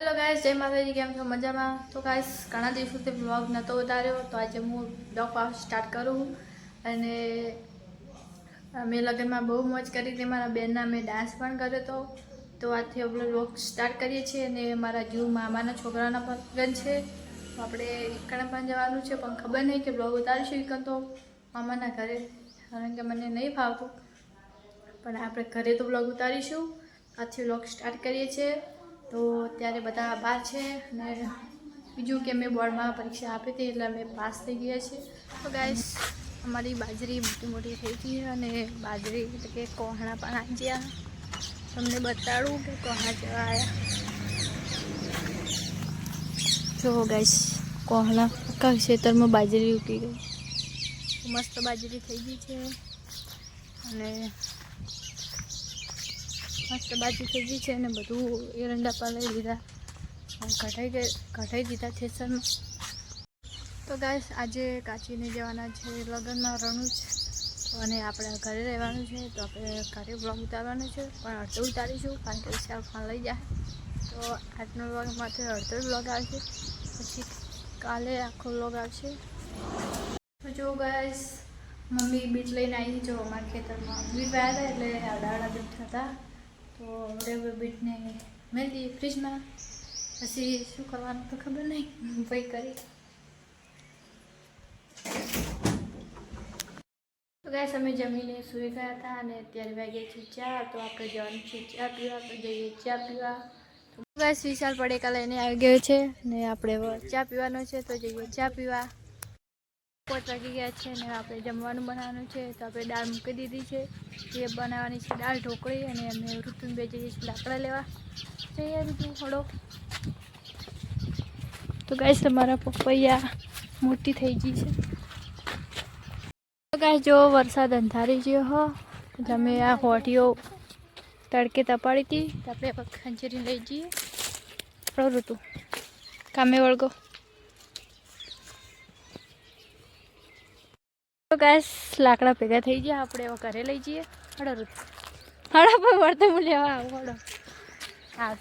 Hello guys, જય માતાજી. કેમ છો? મજામાં? તો ગાઈસ, ઘણા દિવસોથી વ્લોગ નહોતો ઉતાર્યો, તો આજે હું વ્લોગ સ્ટાર્ટ કરું. અને મેં લગ્નમાં બહુ મોજ કરી હતી. મારા બેનના મેં ડાન્સ પણ કર્યો હતો. તો આજથી આપણે વ્લોગ સ્ટાર્ટ કરીએ છીએ. અને મારા જૂ મામાના છોકરાના પણ લગ્ન છે, તો આપણે એકણ પણ જવાનું છે. પણ ખબર નહીં કે વ્લોગ ઉતારીશું કે તો મામાના ઘરે, કારણ કે મને નહીં ફાવતું. પણ આપણે ઘરે તો વ્લોગ ઉતારીશું. આજથી વ્લોગ સ્ટાર્ટ કરીએ છીએ. તો અત્યારે બધા બહાર છે. અને બીજું કે મેં બોર્ડમાં પરીક્ષા આપી હતી, એટલે અમે પાસ થઈ ગયા છીએ. તો ગાઈસ, અમારી બાજરી મોટી મોટી થઈ ગઈ, અને બાજરી એટલે કે કોહણા પણ આવી ગયા. તમને બતાડું કે કોહણા જેવા આવ્યા. જો ગાઈસ, કોહણા આખા ખેતરમાં બાજરી ઉગી ગઈ. મસ્ત બાજરી થઈ ગઈ છે. અને મસ્ત બાજરી થઈ ગઈ છે. અને બધું એરંડા પર લઈ લીધા, કઢાઈ દીધા થેસરમાં. તો ગાઈસ, આજે કાચીને જવાના છે લગ્નમાં રણુજ, અને આપણે ઘરે રહેવાનું છે. તો આપણે ઘરે બ્લોગ ઉતારવાનું છે, પણ અડધો ઉતારીશું કારણ કે વિશાલ ફોન લઈ જાય. તો આજનો વ્લોગમાંથી અડધો વ્લોગ આવશે, પછી કાલે આખો વ્લોગ આવશે. તો જો ગાઈસ, મમ્મી બીટ લઈને આવી. જો અમારા ખેતરમાં બીટ વાયા હતા, એટલે આડા બીટ હતા. તો હવે બીટને મેં દઈએ ફ્રીજમાં. પછી શું કરવાનું તો ખબર નહીં, ભાઈ કરી. તો ગાઈસ, અમે જમીને સૂઈ ગયા હતા, અને અત્યારે વાગ્યા છે 4. તો આપણે જવાનું છે ચા પીવા. તો જઈએ ચા પીવા. તો ગાઈસ, વિશાલ પડેકા લઈને આવી ગયો છે, ને આપણે ચા પીવાનો છે. તો જઈએ ચા પીવા. 5 વાગી ગયા છે, ને આપણે જમવાનું બનાવવાનું છે. તો આપણે દાળ મૂકી દીધી છે, એ બનાવવાની છે દાળ ઢોકળી. અને અમે ઋતુન બે જઈએ છીએ લાકડા લેવા. જઈએ ઋતુ થોડો. તો ગાઈસ, તમારા પપૈયા મોટી થઈ ગઈ છે. તો ગાઈસ, જો વરસાદ અંધારી ગયો હો, એટલે અમે આ હોટીઓ તડકે તપાડી હતી. તો આપણે ખંજરી લઈ જઈએ. ઋતુ કામે વળગો. તો ગાઈસ, લાકડા ભેગા થઈ ગયા, આપણે હવે ઘરે લઈ જઈએ. હળો ઋતુ, હળો પણ વર્તે હું લેવા આવું. હળો હા.